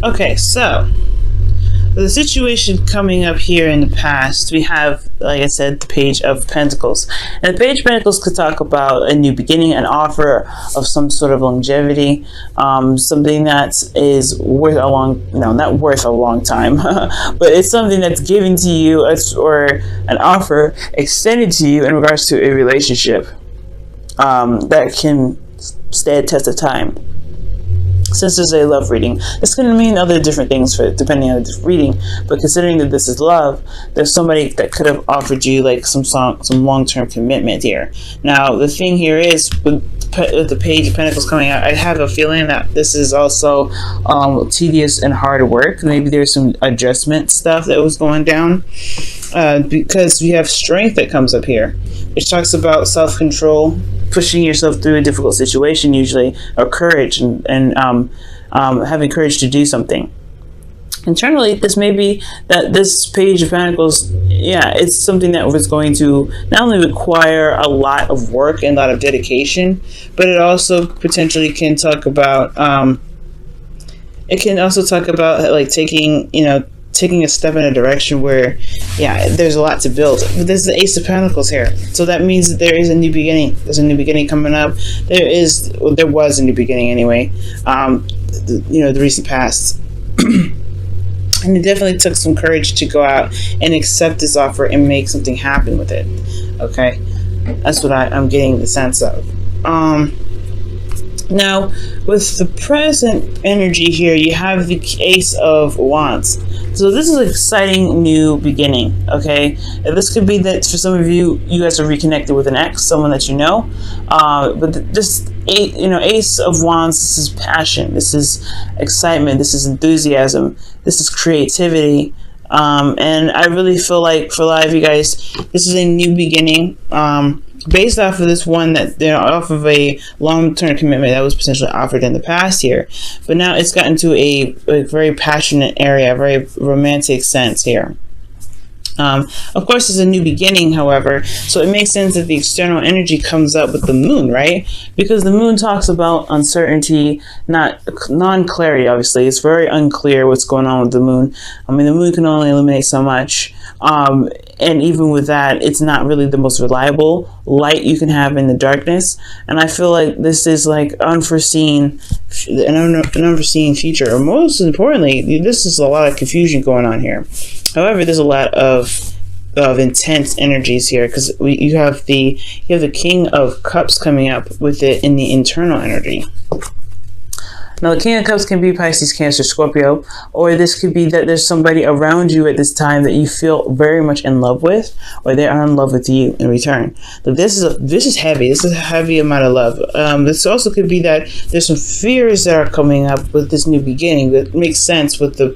Okay, so the situation coming up here in the past, we have, like I said, the Page of Pentacles. And the Page of Pentacles could talk about a new beginning, an offer of some sort of longevity, something that is worth a long, no, not worth a long time, but it's something that's given to you, or an offer extended to you in regards to a relationship that can stand the test of time. Since this is a love reading, it's going to mean other different things for depending on the reading. But considering that this is love, there's somebody that could have offered you like some long-term commitment here. Now, the thing here is with the Page of Pentacles coming out, I have a feeling that this is also tedious and hard work. Maybe there's some adjustment stuff that was going down because we have strength that comes up here, which talks about self-control, pushing yourself through a difficult situation usually, or courage, and having courage to do something. Internally, this may be that this Page of Pentacles, yeah, it's something that was going to not only require a lot of work and a lot of dedication, but it also potentially can talk about, like taking a step in a direction where, yeah, there's a lot to build. But there's the Ace of Pentacles here, so that means that there is a new beginning. There's a new beginning coming up. There was a new beginning anyway. The recent past, and it definitely took some courage to go out and accept this offer and make something happen with it. Okay, that's what I'm getting the sense of. Now, with the present energy here, you have the Ace of Wands. So this is an exciting new beginning, okay? And this could be that for some of you, you guys are reconnected with an ex, someone that you know. But this, Ace of Wands, this is passion, this is excitement, this is enthusiasm, this is creativity. And I really feel like for a lot of you guys, this is a new beginning. Based off of this one that off of a long-term commitment that was potentially offered in the past here, but now it's gotten to a very passionate area, a very romantic sense here. Of course, it's a new beginning, however, so it makes sense that the external energy comes up with the moon, right? Because the moon talks about uncertainty, not non-clarity, obviously. It's very unclear what's going on with the moon. I mean, the moon can only illuminate so much. And even with that, it's not really the most reliable light you can have in the darkness. And I feel like this is like an unforeseen future. Or most importantly, this is a lot of confusion going on here. However, there's a lot of intense energies here because you have the King of Cups coming up with it in the internal energy. Now, the King of Cups can be Pisces, Cancer, Scorpio, or this could be that there's somebody around you at this time that you feel very much in love with, or they are in love with you in return. But this is heavy. This is a heavy amount of love. This also could be that there's some fears that are coming up with this new beginning that makes sense with the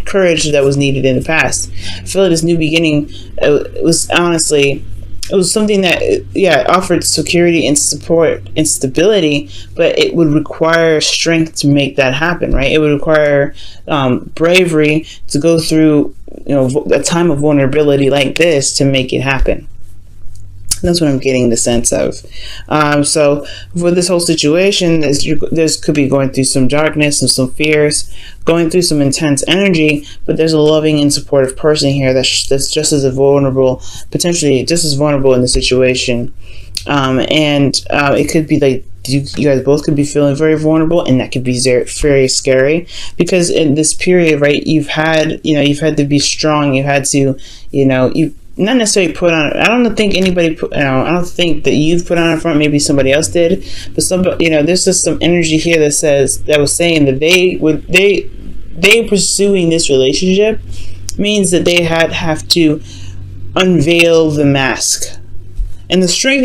courage that was needed in the past. I feel like this new beginning was honestly. It was something that, yeah, offered security and support and stability, but it would require strength to make that happen, right? It would require bravery to go through, a time of vulnerability like this to make it happen. That's what I'm getting the sense of. So for this whole situation, there's could be going through some darkness and some fears, going through some intense energy, but there's a loving and supportive person here that's just as vulnerable, potentially just as vulnerable in the situation. It could be like you guys both could be feeling very vulnerable, and that could be very scary because in this period, right, you've had to be strong. You had to, you not necessarily put on. I don't think anybody put. I don't think that you've put on a front. Maybe somebody else did. But somebody, there's just some energy here that was saying that they pursuing this relationship means that they have to unveil the mask. And the strength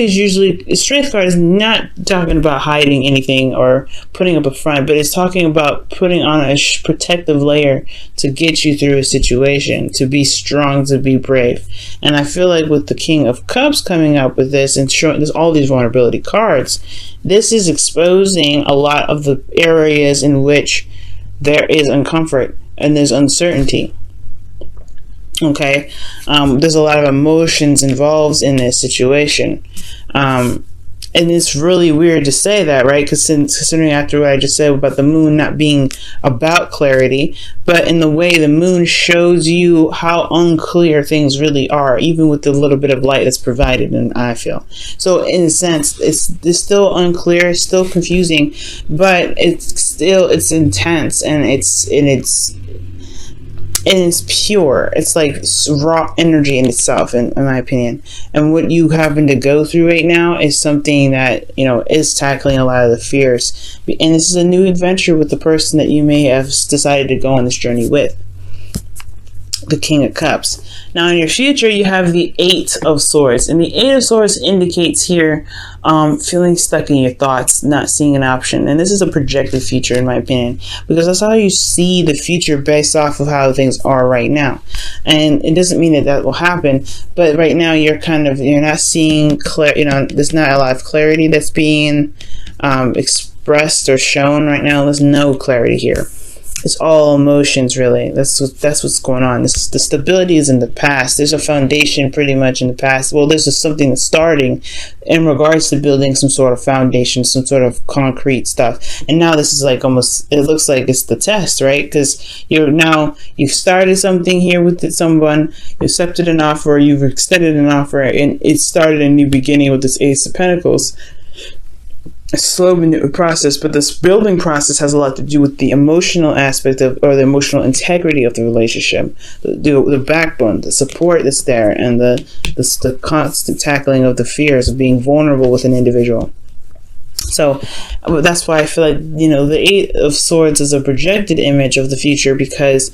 card is not talking about hiding anything or putting up a front, but it's talking about putting on a protective layer to get you through a situation, to be strong, to be brave. And I feel like with the King of Cups coming up with this and showing there's all these vulnerability cards, this is exposing a lot of the areas in which there is uncomfort and there's uncertainty. Okay, there's a lot of emotions involved in this situation. And it's really weird to say that, right? Because considering after what I just said about the moon not being about clarity, but in the way the moon shows you how unclear things really are, even with the little bit of light that's provided, and I feel. So in a sense, it's still unclear, it's still confusing, but it's intense, and it's pure. It's like raw energy in itself, in my opinion. And what you happen to go through right now is something that, is tackling a lot of the fears. And this is a new adventure with the person that you may have decided to go on this journey with. The King of Cups. Now in your future, you have the Eight of Swords. And the Eight of Swords indicates here feeling stuck in your thoughts, not seeing an option. And this is a projected future, in my opinion, because that's how you see the future based off of how things are right now. And it doesn't mean that will happen, but right now you're not seeing there's not a lot of clarity that's being expressed or shown right now. There's no clarity here. It's all emotions, really. That's what's going on. The stability is in the past. There's a foundation pretty much in the past. Well, there's just something that's starting in regards to building some sort of foundation, some sort of concrete stuff. And now this is like almost, it looks like it's the test, right? Because you've started something here with someone, you accepted an offer, you've extended an offer, and it started a new beginning with this Ace of Pentacles. A slow process, but this building process has a lot to do with the emotional aspect of, or the emotional integrity of the relationship, the backbone, the support that's there, and the constant tackling of the fears of being vulnerable with an individual. So that's why I feel like, the Eight of Swords is a projected image of the future, because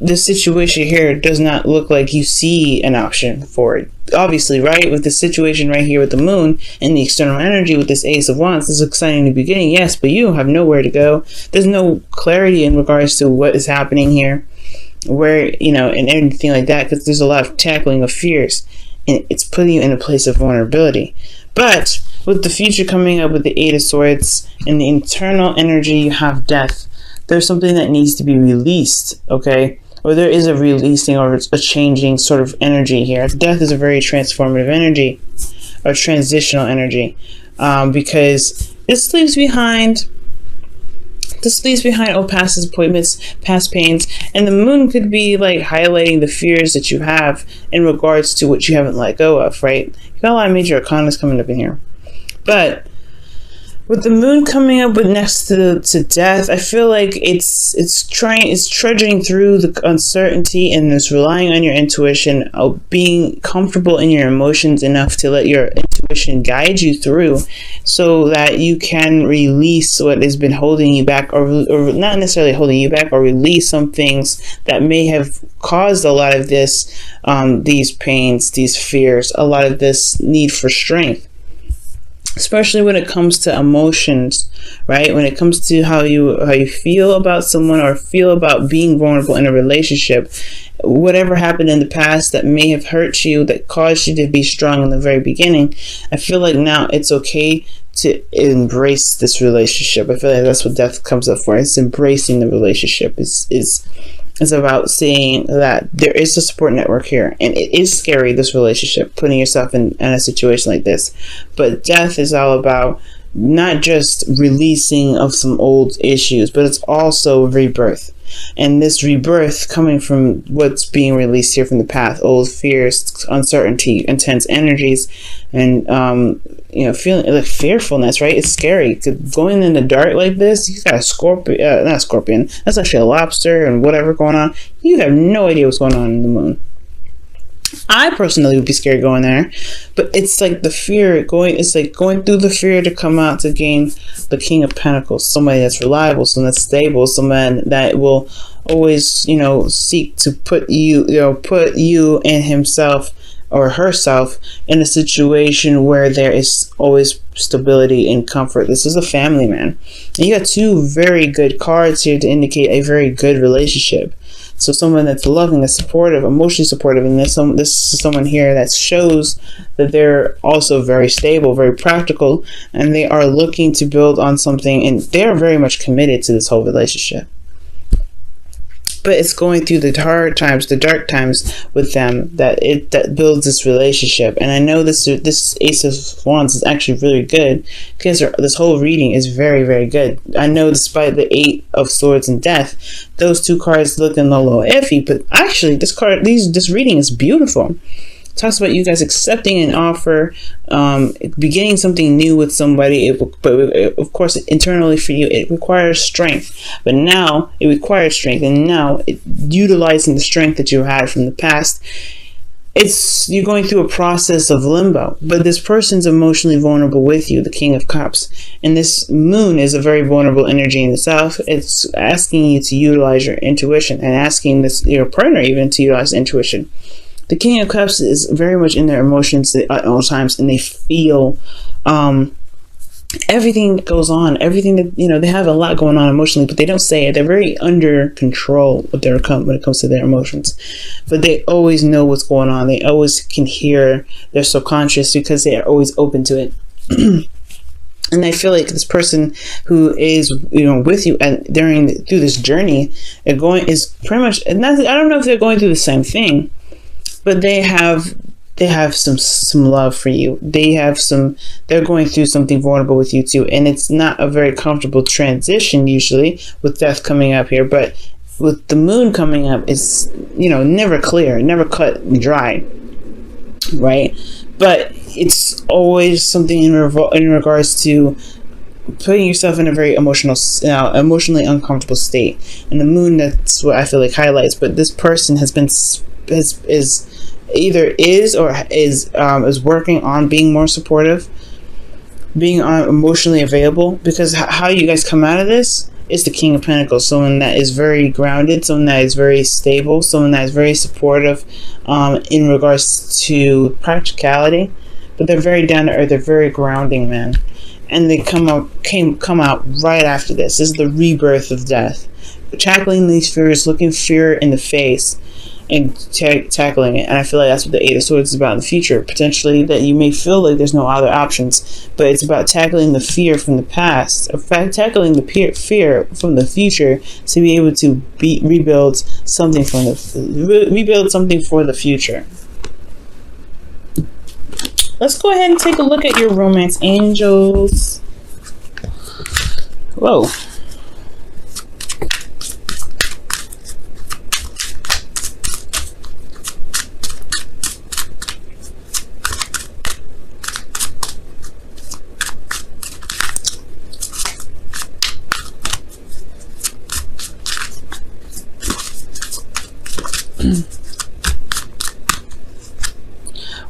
this situation here does not look like you see an option for it. Obviously, right? With the situation right here with the moon and the external energy with this Ace of Wands, this is an exciting new beginning, yes, but you have nowhere to go. There's no clarity in regards to what is happening here, where, and anything like that, because there's a lot of tackling of fears, and it's putting you in a place of vulnerability. But with the future coming up with the Eight of Swords and the internal energy, you have death. There's something that needs to be released, okay? Or there is a releasing or a changing sort of energy here. Death is a very transformative energy, or transitional energy, because this leaves behind past disappointments, past pains, and the moon could be like highlighting the fears that you have in regards to what you haven't let go of, right? You got a lot of major arcanas coming up in here, but with the moon coming up with next to death, I feel like it's trudging through the uncertainty, and it's relying on your intuition, being comfortable in your emotions enough to let your intuition guide you through, so that you can release what has been holding you back, or not necessarily holding you back, or release some things that may have caused a lot of this, these pains, these fears, a lot of this need for strength. Especially when it comes to emotions, right? When it comes to how you feel about someone, or feel about being vulnerable in a relationship, whatever happened in the past that may have hurt you, that caused you to be strong in the very beginning, I feel like now it's okay to embrace this relationship. I feel like that's what death comes up for. It's embracing the relationship. It's about seeing that there is a support network here, and it is scary, this relationship, putting yourself in a situation like this. But death is all about not just releasing of some old issues, but it's also rebirth. And this rebirth coming from what's being released here from the past, old fears, uncertainty, intense energies, and feeling like fearfulness, right? It's scary. Going in the dark like this, you got a scorpion, not a scorpion, that's actually a lobster and whatever going on. You have no idea what's going on in the moon. I personally would be scared going there, but it's like the fear it's like going through the fear to come out to gain the King of Pentacles, somebody that's reliable, someone that's stable, someone that will always, seek to put you and himself or herself in a situation where there is always stability and comfort. This is a family man. And you got two very good cards here to indicate a very good relationship. So someone that's loving, that's supportive, emotionally supportive, and this is someone here that shows that they're also very stable, very practical, and they are looking to build on something, and they're very much committed to this whole relationship. but it's going through the hard times, the dark times with them that builds this relationship. And I know this Ace of Wands is actually really good because this whole reading is very, very good. I know despite the Eight of Swords and Death, those two cards looking a little iffy, but actually this reading is beautiful. It talks about you guys accepting an offer, beginning something new with somebody. But of course, internally for you, it requires strength. But now it requires strength, and now utilizing the strength that you had from the past, you're going through a process of limbo. But this person's emotionally vulnerable with you, the King of Cups, and this moon is a very vulnerable energy in itself. It's asking you to utilize your intuition, and asking your partner even to utilize intuition. The King of Cups is very much in their emotions at all times, and they feel everything that goes on, everything that, they have a lot going on emotionally, but they don't say it. They're very under control when it comes to their emotions, but they always know what's going on. They always can hear their subconscious because they are always open to it. And I feel like this person who is, with you and through this journey, is pretty much, and I don't know if they're going through the same thing, but they have some love for you. They're going through something vulnerable with you too, and it's not a very comfortable transition usually with death coming up here. But with the moon coming up, it's never clear, never cut and dry, right? But it's always something in regards to putting yourself in a very emotionally uncomfortable state. And the moon, that's what I feel like highlights. But this person is working on being more supportive, being emotionally available, because how you guys come out of this is the King of Pentacles, someone that is very grounded, someone that is very stable, someone that is very supportive in regards to practicality, but they're very down to earth, they're very grounding, man. And they come out right after this. This is the rebirth of death, tackling these fears, looking fear in the face and tackling it. And I feel like that's what the Eight of Swords is about in the future. Potentially that you may feel like there's no other options, but it's about tackling the fear from the past, in fact, tackling the fear from the future to be able to rebuild something for the future. Let's go ahead and take a look at your romance angels. Whoa.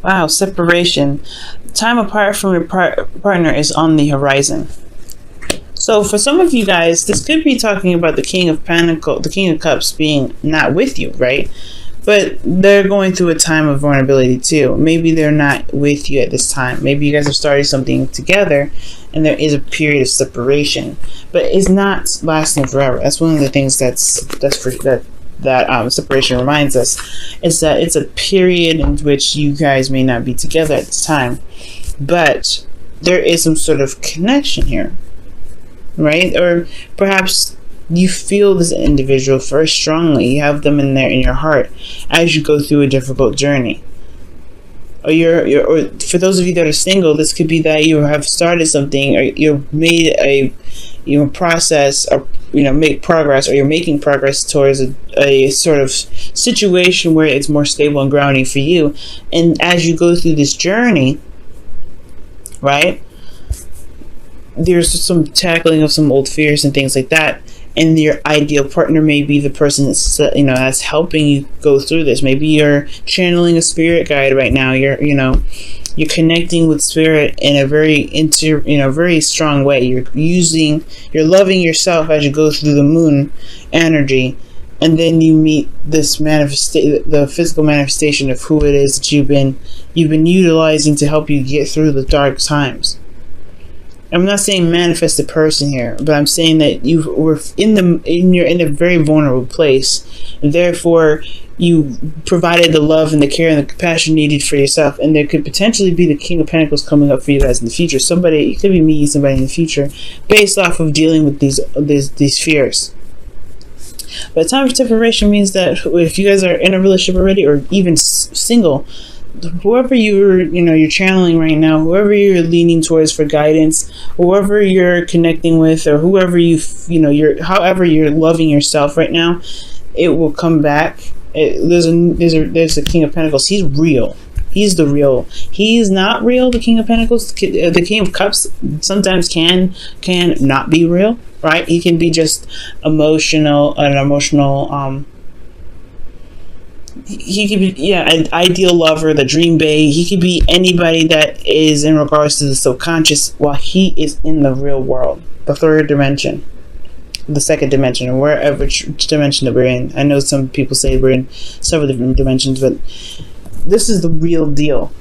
Wow, separation. Time apart from your partner is on the horizon. So for some of you guys, this could be talking about the King of Pentacles, the King of Cups being not with you, right? But they're going through a time of vulnerability too. Maybe they're not with you at this time. Maybe you guys have started something together and there is a period of separation. But it's not lasting forever. That's one of the things that separation reminds us, is that it's a period in which you guys may not be together at this time, but there is some sort of connection here, right? Or perhaps you feel this individual very strongly. You have them in your heart as you go through a difficult journey. Or or for those of you that are single, this could be that you have started something, or you've made a process, or make progress, or you're making progress towards a sort of situation where it's more stable and grounding for you. And as you go through this journey, right, there's some tackling of some old fears and things like that. And your ideal partner may be the person that's helping you go through this. Maybe you're channeling a spirit guide right now. You're connecting with spirit in a very strong way. You're loving yourself as you go through the moon energy, and then you meet this the physical manifestation of who it is that you've been utilizing to help you get through the dark times. I'm not saying manifest a person here, but I'm saying that you're in a very vulnerable place, and therefore you provided the love and the care and the compassion needed for yourself. And there could potentially be the King of Pentacles coming up for you guys in the future. It could be meeting somebody in the future based off of dealing with these fears. But time of separation means that if you guys are in a relationship already, or even single, whoever you're channeling right now, whoever you're leaning towards for guidance, whoever you're connecting with, or whoever however you're loving yourself right now, it will come back. There's a King of Pentacles. He's real. He's the real. He's not real. The King of Pentacles, the King of Cups, sometimes can not be real, right? He can be just an emotional. He could be, an ideal lover, the dream babe. He could be anybody that is in regards to the subconscious, while he is in the real world, the third dimension, the second dimension, or wherever dimension that we're in. I know some people say we're in several different dimensions, but this is the real deal.